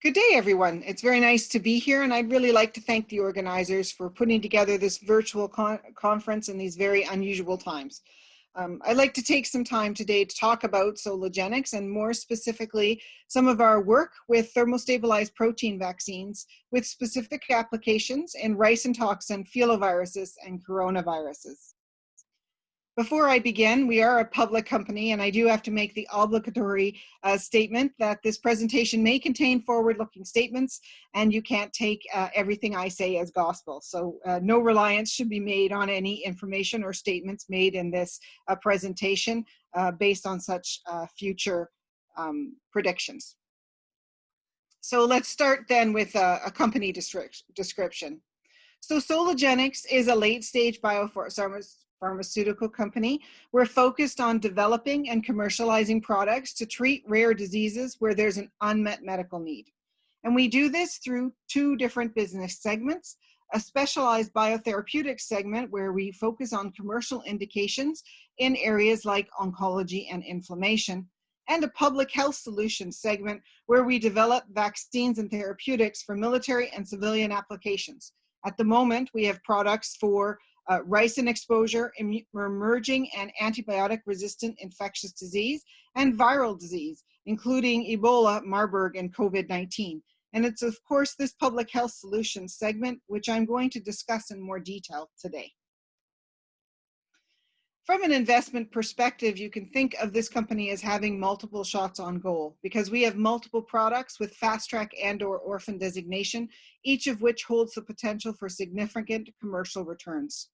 Good day, everyone. It's very nice to be here, and I'd really like to thank the organizers for putting together this virtual conference in these very unusual times. I'd like to take some time today to talk about Soligenix and more specifically some of our work with thermostabilized protein vaccines with specific applications in rice and toxin, filoviruses, and coronaviruses. Before I begin, we are a public company, and I do have to make the obligatory statement that this presentation may contain forward-looking statements, and you can't take everything I say as gospel. So no reliance should be made on any information or statements made in this presentation based on such future predictions. So let's start then with a company description. So Soligenix is a late-stage biopharmaceutical company. We're focused on developing and commercializing products to treat rare diseases where there's an unmet medical need. And we do this through two different business segments: a specialized biotherapeutic segment where we focus on commercial indications in areas like oncology and inflammation, and a public health solutions segment where we develop vaccines and therapeutics for military and civilian applications. At the moment, we have products for ricin exposure, emerging and antibiotic-resistant infectious disease, and viral disease, including Ebola, Marburg, and COVID-19. And it's, of course, this public health solutions segment, which I'm going to discuss in more detail today. From an investment perspective, you can think of this company as having multiple shots on goal because we have multiple products with fast track and/or orphan designation, each of which holds the potential for significant commercial returns.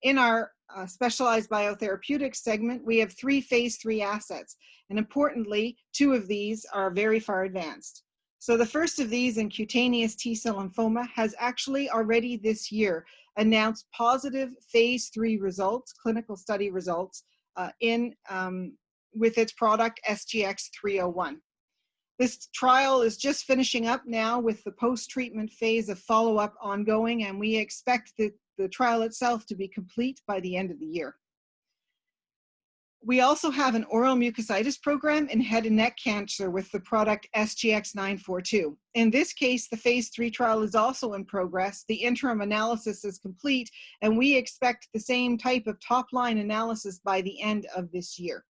In our specialized biotherapeutic segment, we have 3 phase 3 assets, and importantly, 2 of these are very far advanced. So the first of these, in cutaneous T-cell lymphoma, has actually already this year announced positive phase 3 results, clinical study results, with its product SGX-301. This trial is just finishing up now with the post-treatment phase of follow-up ongoing, and we expect the trial itself to be complete by the end of the year. We also have an oral mucositis program in head and neck cancer with the product SGX-942. In this case, the phase 3 trial is also in progress. The interim analysis is complete, and we expect the same type of top-line analysis by the end of this year.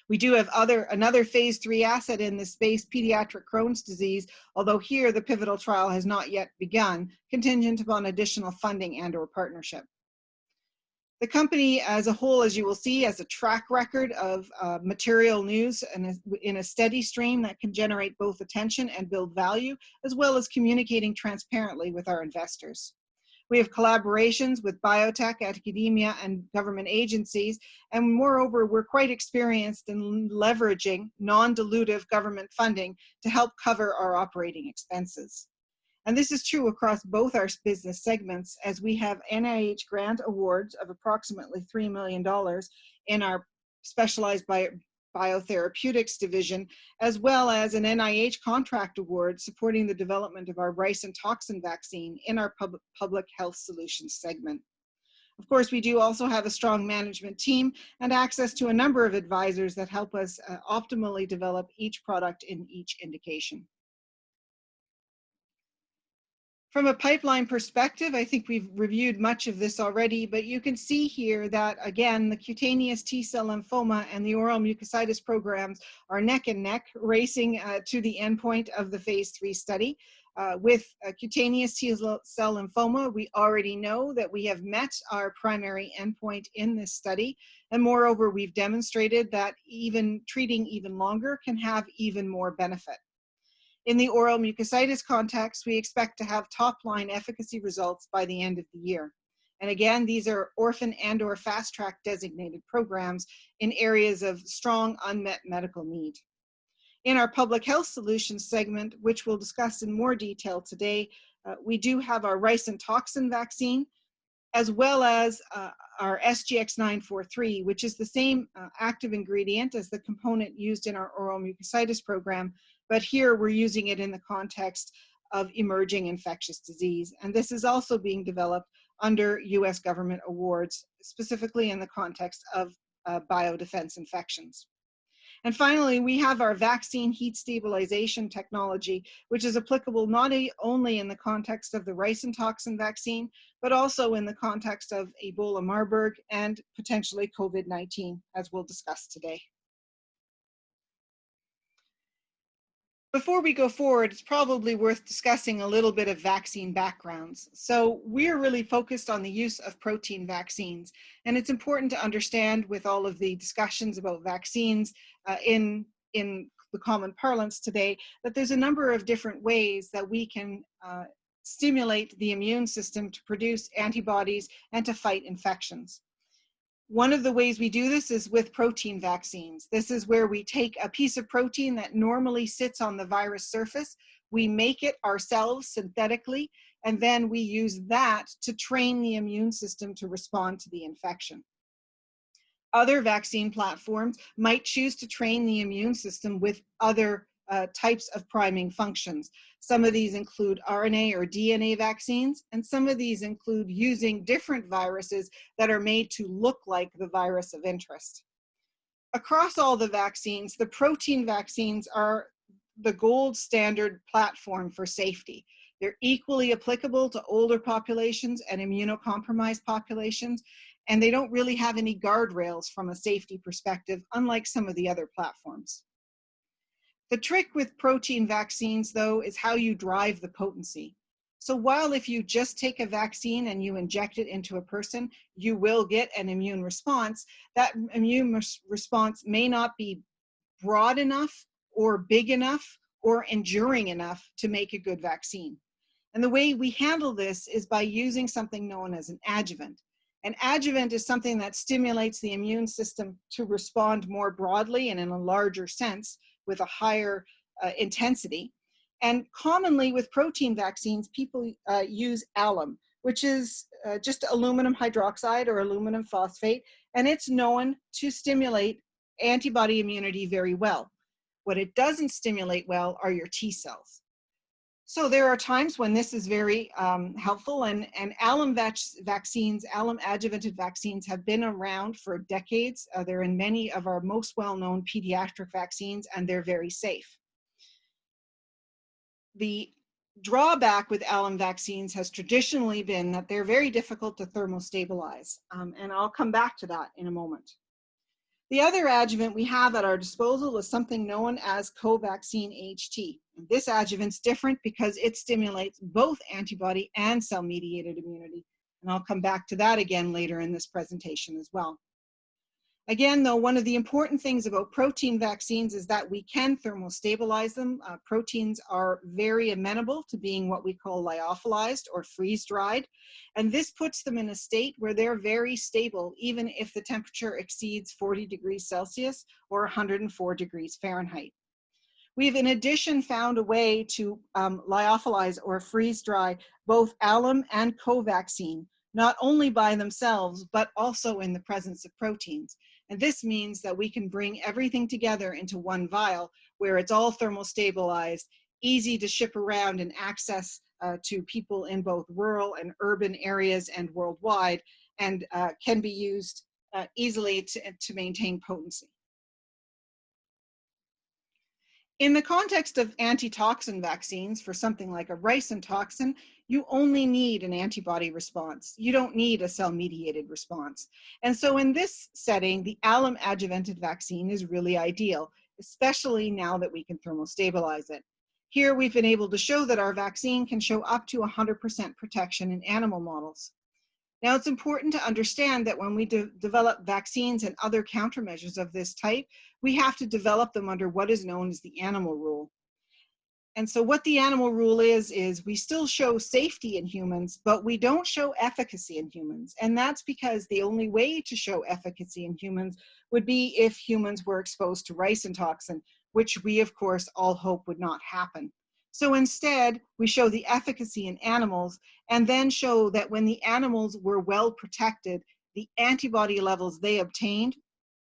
We do have another phase 3 asset in this space, pediatric Crohn's disease, although here the pivotal trial has not yet begun, contingent upon additional funding and/or partnership. The company as a whole, as you will see, has a track record of material news and in a steady stream that can generate both attention and build value, as well as communicating transparently with our investors. We have collaborations with biotech, academia, and government agencies, and moreover, we're quite experienced in leveraging non-dilutive government funding to help cover our operating expenses. And this is true across both our business segments, as we have NIH grant awards of approximately $3 million in our specialized biotherapeutics division, as well as an NIH contract award supporting the development of our rice and toxin vaccine in our public health solutions segment. Of course, we do also have a strong management team and access to a number of advisors that help us optimally develop each product in each indication. From a pipeline perspective, I think we've reviewed much of this already, but you can see here that, again, the cutaneous T-cell lymphoma and the oral mucositis programs are neck and neck, racing to the endpoint of the phase 3 study. With cutaneous T-cell lymphoma, we already know that we have met our primary endpoint in this study, and moreover, we've demonstrated that even treating even longer can have even more benefit. In the oral mucositis context, we expect to have top-line efficacy results by the end of the year. And again, these are orphan and/or fast-track designated programs in areas of strong unmet medical need. In our public health solutions segment, which we'll discuss in more detail today, we do have our rice and toxin vaccine, as well as our SGX-943, which is the same active ingredient as the component used in our oral mucositis program, but here we're using it in the context of emerging infectious disease. And this is also being developed under US government awards, specifically in the context of biodefense infections. And finally, we have our vaccine heat stabilization technology, which is applicable not only in the context of the ricin toxin vaccine, but also in the context of Ebola Marburg and potentially COVID-19, as we'll discuss today. Before we go forward, it's probably worth discussing a little bit of vaccine backgrounds. So we're really focused on the use of protein vaccines, and it's important to understand with all of the discussions about vaccines in the common parlance today, that there's a number of different ways that we can stimulate the immune system to produce antibodies and to fight infections. One of the ways we do this is with protein vaccines. This is where we take a piece of protein that normally sits on the virus surface, we make it ourselves synthetically, and then we use that to train the immune system to respond to the infection. Other vaccine platforms might choose to train the immune system with other types of priming functions. Some of these include RNA or DNA vaccines, and some of these include using different viruses that are made to look like the virus of interest. Across all the vaccines, the protein vaccines are the gold standard platform for safety. They're equally applicable to older populations and immunocompromised populations, and they don't really have any guardrails from a safety perspective, unlike some of the other platforms. The trick with protein vaccines, though, is how you drive the potency. So while if you just take a vaccine and you inject it into a person, you will get an immune response, that immune response may not be broad enough or big enough or enduring enough to make a good vaccine. And the way we handle this is by using something known as an adjuvant. An adjuvant is something that stimulates the immune system to respond more broadly and in a larger sense with a higher intensity. And commonly with protein vaccines, people use alum, which is just aluminum hydroxide or aluminum phosphate, and it's known to stimulate antibody immunity very well. What it doesn't stimulate well are your T cells. So there are times when this is very helpful, and alum vaccines, alum adjuvanted vaccines have been around for decades. They're in many of our most well-known pediatric vaccines, and they're very safe. The drawback with alum vaccines has traditionally been that they're very difficult to thermostabilize, and I'll come back to that in a moment. The other adjuvant we have at our disposal is something known as Covaxin HT. And this adjuvant's different because it stimulates both antibody and cell-mediated immunity. And I'll come back to that again later in this presentation as well. Again, though, one of the important things about protein vaccines is that we can thermostabilize them. Proteins are very amenable to being what we call lyophilized or freeze-dried, and this puts them in a state where they're very stable, even if the temperature exceeds 40 degrees Celsius or 104 degrees Fahrenheit. We've in addition found a way to lyophilize or freeze-dry both alum and covaxin, not only by themselves, but also in the presence of proteins. And this means that we can bring everything together into one vial where it's all thermostabilized, easy to ship around and access to people in both rural and urban areas and worldwide, and can be used easily to maintain potency. In the context of antitoxin vaccines, for something like a ricin toxin, you only need an antibody response. You don't need a cell-mediated response. And so in this setting, the alum adjuvanted vaccine is really ideal, especially now that we can thermostabilize it. Here we've been able to show that our vaccine can show up to 100% protection in animal models. Now, it's important to understand that when we develop vaccines and other countermeasures of this type, we have to develop them under what is known as the animal rule. And so what the animal rule is we still show safety in humans, but we don't show efficacy in humans. And that's because the only way to show efficacy in humans would be if humans were exposed to ricin toxin, which we, of course, all hope would not happen. So instead, we show the efficacy in animals and then show that when the animals were well protected, the antibody levels they obtained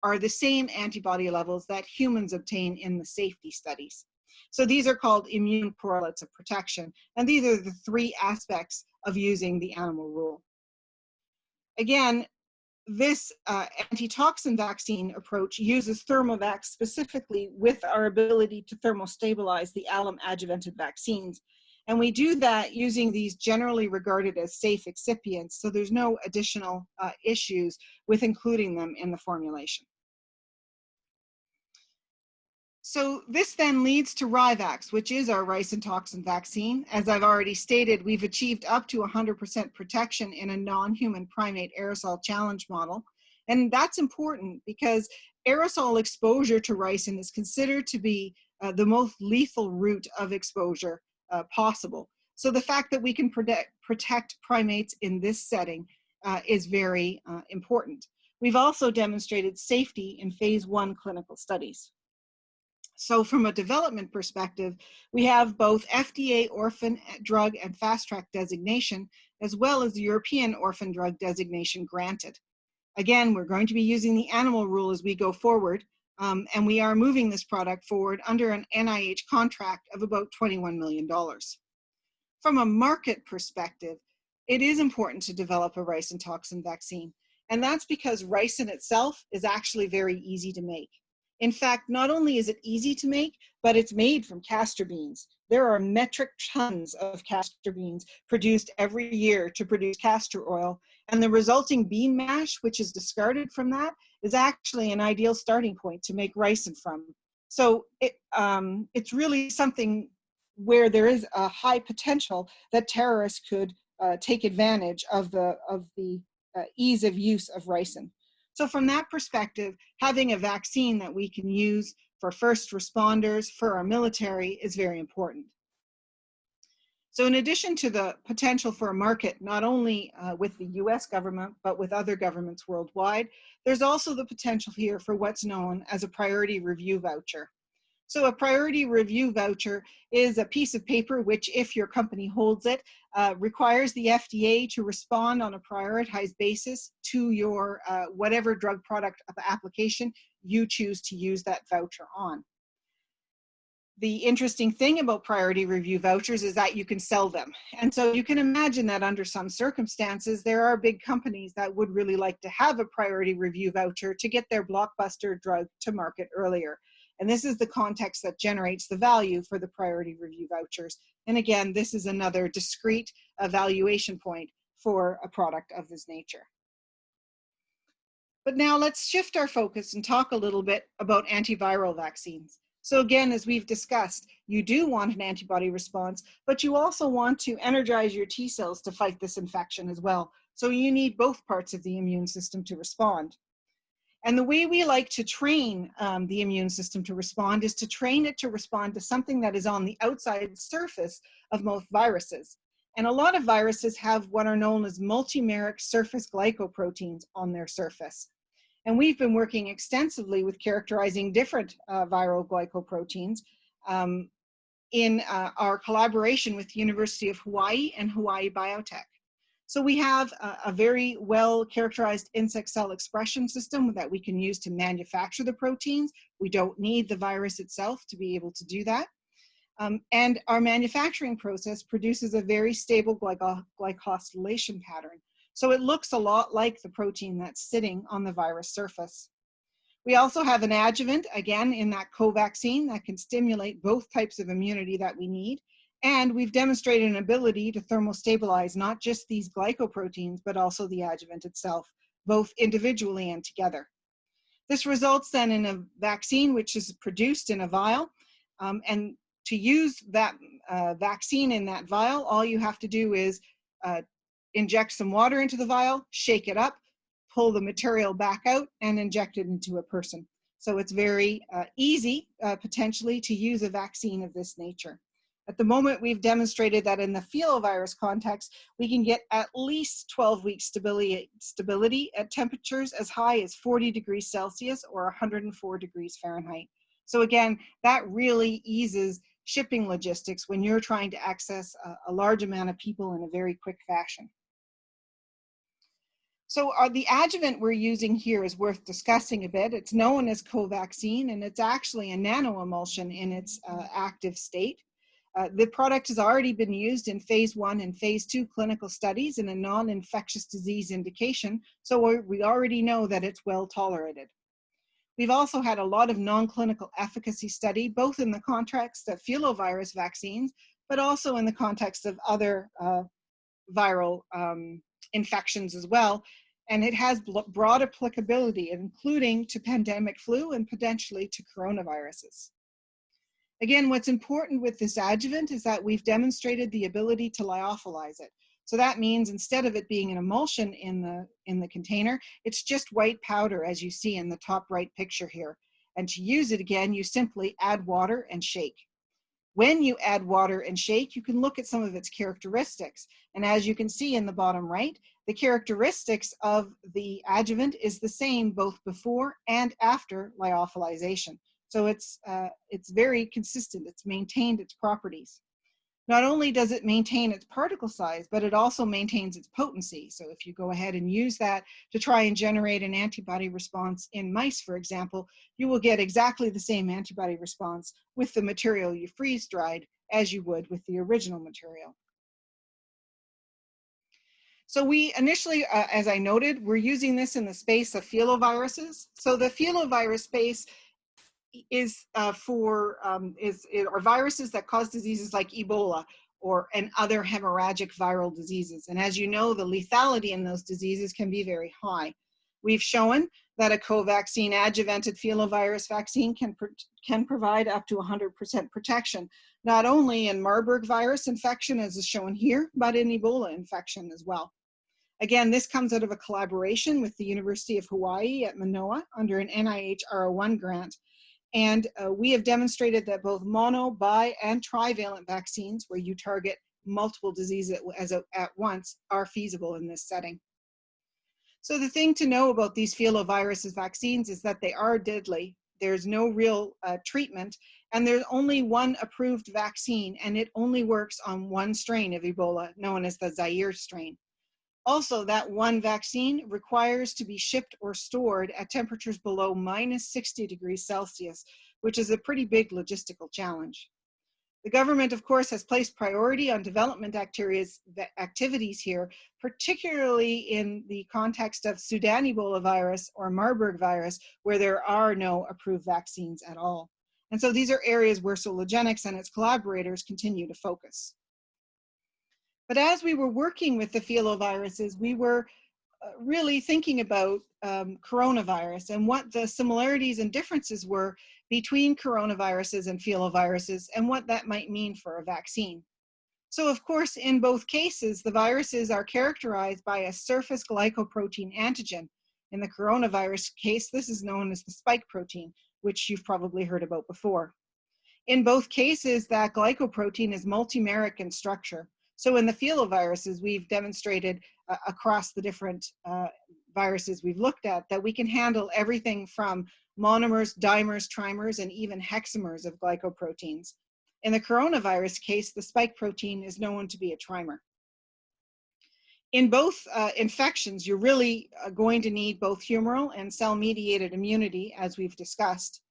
are the same antibody levels that humans obtain in the safety studies. So these are called immune correlates of protection. And these are the three aspects of using the animal rule. Again, this antitoxin vaccine approach uses thermovax specifically with our ability to thermostabilize the alum adjuvanted vaccines. And we do that using these generally regarded as safe excipients, so there's no additional issues with including them in the formulation. So this then leads to Rivax, which is our ricin toxin vaccine. As I've already stated, we've achieved up to 100% protection in a non-human primate aerosol challenge model. And that's important because aerosol exposure to ricin is considered to be the most lethal route of exposure possible. So the fact that we can protect primates in this setting is very important. We've also demonstrated safety in phase 1 clinical studies. So from a development perspective, we have both FDA orphan drug and fast track designation, as well as the European orphan drug designation granted. Again, we're going to be using the animal rule as we go forward, and we are moving this product forward under an NIH contract of about $21 million. From a market perspective, it is important to develop a ricin toxin vaccine, and that's because ricin itself is actually very easy to make. In fact, not only is it easy to make, but it's made from castor beans. There are metric tons of castor beans produced every year to produce castor oil, and the resulting bean mash, which is discarded from that, is actually an ideal starting point to make ricin from. So it's really something where there is a high potential that terrorists could take advantage of the ease of use of ricin. So from that perspective, having a vaccine that we can use for first responders, for our military, is very important. So in addition to the potential for a market, not only with the US government, but with other governments worldwide, there's also the potential here for what's known as a priority review voucher. So a priority review voucher is a piece of paper which, if your company holds it, requires the FDA to respond on a prioritized basis to your whatever drug product application you choose to use that voucher on. The interesting thing about priority review vouchers is that you can sell them. And so you can imagine that under some circumstances, there are big companies that would really like to have a priority review voucher to get their blockbuster drug to market earlier. And this is the context that generates the value for the priority review vouchers. And again, this is another discrete evaluation point for a product of this nature. But now let's shift our focus and talk a little bit about antiviral vaccines. So again, as we've discussed, you do want an antibody response, but you also want to energize your T cells to fight this infection as well. So you need both parts of the immune system to respond. And the way we like to train the immune system to respond is to train it to respond to something that is on the outside surface of most viruses. And a lot of viruses have what are known as multimeric surface glycoproteins on their surface. And we've been working extensively with characterizing different viral glycoproteins in our collaboration with the University of Hawaii and Hawaii Biotech. So we have a very well characterized insect cell expression system that we can use to manufacture the proteins. We don't need the virus itself to be able to do that. And our manufacturing process produces a very stable glycosylation pattern. So it looks a lot like the protein that's sitting on the virus surface. We also have an adjuvant, again, in that co-vaccine that can stimulate both types of immunity that we need. And we've demonstrated an ability to thermostabilize not just these glycoproteins, but also the adjuvant itself, both individually and together. This results then in a vaccine which is produced in a vial. And to use that vaccine in that vial, all you have to do is inject some water into the vial, shake it up, pull the material back out, and inject it into a person. So it's very easy, potentially, to use a vaccine of this nature. At the moment, we've demonstrated that in the filovirus context, we can get at least 12 weeks stability at temperatures as high as 40 degrees Celsius or 104 degrees Fahrenheit. So again, that really eases shipping logistics when you're trying to access a large amount of people in a very quick fashion. So the adjuvant we're using here is worth discussing a bit. It's known as co-vaccine, and it's actually a nanoemulsion in its active state. The product has already been used in phase 1 and phase 2 clinical studies in a non-infectious disease indication, so we already know that it's well tolerated. We've also had a lot of non-clinical efficacy study, both in the context of filovirus vaccines, but also in the context of other viral infections as well. And it has broad applicability, including to pandemic flu and potentially to coronaviruses. Again, what's important with this adjuvant is that we've demonstrated the ability to lyophilize it. So that means instead of it being an emulsion in the container, it's just white powder, as you see in the top right picture here. And to use it again, you simply add water and shake. When you add water and shake, you can look at some of its characteristics. And as you can see in the bottom right, the characteristics of the adjuvant is the same both before and after lyophilization. So it's very consistent. It's maintained its properties. Not only does it maintain its particle size, but it also maintains its potency. So if you go ahead and use that to try and generate an antibody response in mice, for example, you will get exactly the same antibody response with the material you freeze dried as you would with the original material. So we initially, as I noted, we're using this in the space of filoviruses. So the filovirus space is are viruses that cause diseases like Ebola and other hemorrhagic viral diseases. And as you know, the lethality in those diseases can be very high. We've shown that a co-vaccine adjuvanted filovirus vaccine can provide up to 100% protection, not only in Marburg virus infection, as is shown here, but in Ebola infection as well. Again, this comes out of a collaboration with the University of Hawaii at Manoa under an NIH R01 grant. And we have demonstrated that both mono, bi, and trivalent vaccines, where you target multiple diseases at once, are feasible in this setting. So the thing to know about these filoviruses vaccines is that they are deadly. There's no real treatment, and there's only one approved vaccine, and it only works on one strain of Ebola, known as the Zaire strain. Also, that one vaccine requires to be shipped or stored at temperatures below -60 degrees Celsius, which is a pretty big logistical challenge. The government, of course, has placed priority on development activities here, particularly in the context of Sudan Ebola virus or Marburg virus, where there are no approved vaccines at all. And so these are areas where Soligenix and its collaborators continue to focus. But as we were working with the filoviruses, we were really thinking about coronavirus and what the similarities and differences were between coronaviruses and filoviruses and what that might mean for a vaccine. So of course, in both cases, the viruses are characterized by a surface glycoprotein antigen. In the coronavirus case, this is known as the spike protein, which you've probably heard about before. In both cases, that glycoprotein is multimeric in structure. So in the filoviruses, we've demonstrated across the different viruses we've looked at that we can handle everything from monomers, dimers, trimers, and even hexamers of glycoproteins. In the coronavirus case, the spike protein is known to be a trimer. In both infections, you're really going to need both humoral and cell-mediated immunity, as we've discussed.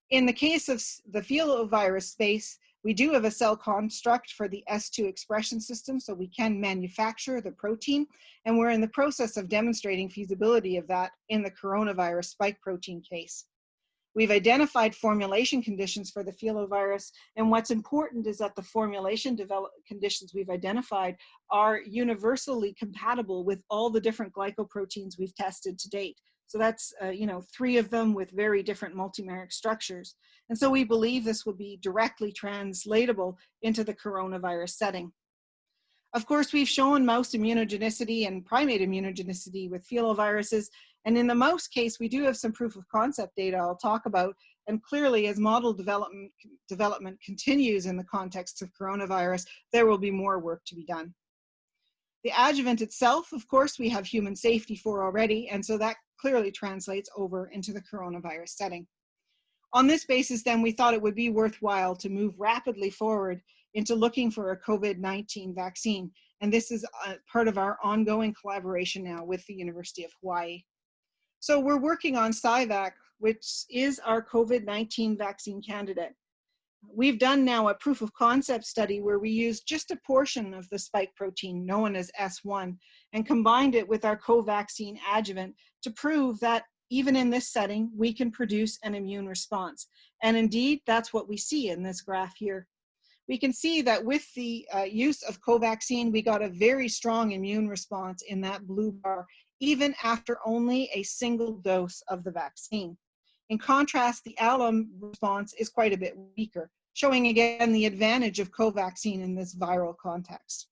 In the case of the filovirus space, we do have a cell construct for the S2 expression system, so we can manufacture the protein, and we're in the process of demonstrating feasibility of that in the coronavirus spike protein case. We've identified formulation conditions for the filovirus, and what's important is that the formulation conditions we've identified are universally compatible with all the different glycoproteins we've tested to date. So that's 3 of them with very different multimeric structures. And so we believe this will be directly translatable into the coronavirus setting. Of course, we've shown mouse immunogenicity and primate immunogenicity with filoviruses. And in the mouse case, we do have some proof of concept data I'll talk about. And clearly, as model development continues in the context of coronavirus, there will be more work to be done. The adjuvant itself, of course, we have human safety for already, and so that clearly translates over into the coronavirus setting. On this basis, then, we thought it would be worthwhile to move rapidly forward into looking for a COVID-19 vaccine, and this is part of our ongoing collaboration now with the University of Hawaii. So we're working on SciVac, which is our COVID-19 vaccine candidate. We've done now a proof of concept study where we used just a portion of the spike protein known as S1 and combined it with our co-vaccine adjuvant to prove that even in this setting, we can produce an immune response. And indeed, that's what we see in this graph here. We can see that with the use of co-vaccine, we got a very strong immune response in that blue bar, even after only a single dose of the vaccine. In contrast, the alum response is quite a bit weaker, showing again the advantage of co-vaccine in this viral context.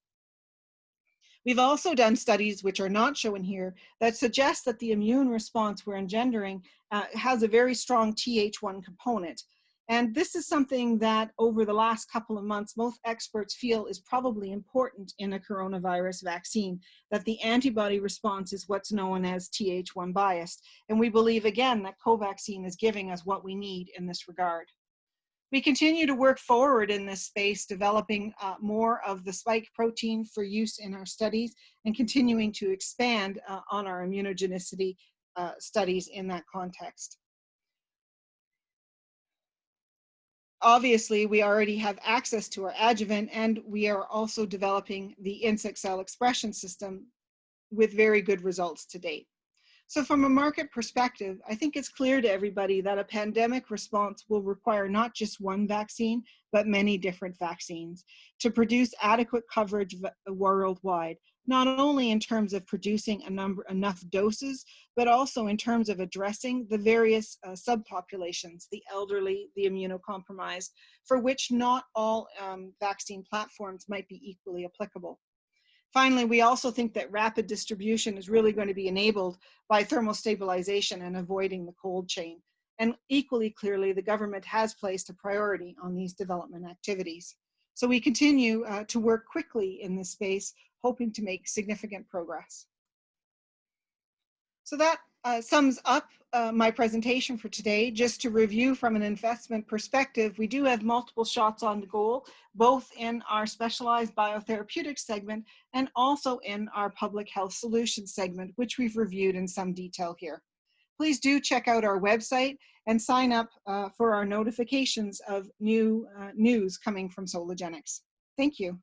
We've also done studies, which are not shown here, that suggest that the immune response we're engendering has a very strong Th1 component. And this is something that over the last couple of months, most experts feel is probably important in a coronavirus vaccine, that the antibody response is what's known as Th1 biased. And we believe, again, that co-vaccine is giving us what we need in this regard. We continue to work forward in this space, developing more of the spike protein for use in our studies and continuing to expand on our immunogenicity studies in that context. Obviously, we already have access to our adjuvant, and we are also developing the insect cell expression system with very good results to date. So from a market perspective, I think it's clear to everybody that a pandemic response will require not just one vaccine, but many different vaccines to produce adequate coverage worldwide, not only in terms of producing enough doses, but also in terms of addressing the various subpopulations, the elderly, the immunocompromised, for which not all vaccine platforms might be equally applicable. Finally, we also think that rapid distribution is really going to be enabled by thermal stabilization and avoiding the cold chain. And equally clearly, the government has placed a priority on these development activities. So we continue to work quickly in this space, hoping to make significant progress. So that sums up my presentation for today. Just to review from an investment perspective, we do have multiple shots on goal, both in our specialized biotherapeutic segment and also in our public health solutions segment, which we've reviewed in some detail here. Please do check out our website and sign up for our notifications of new news coming from Soligenix. Thank you.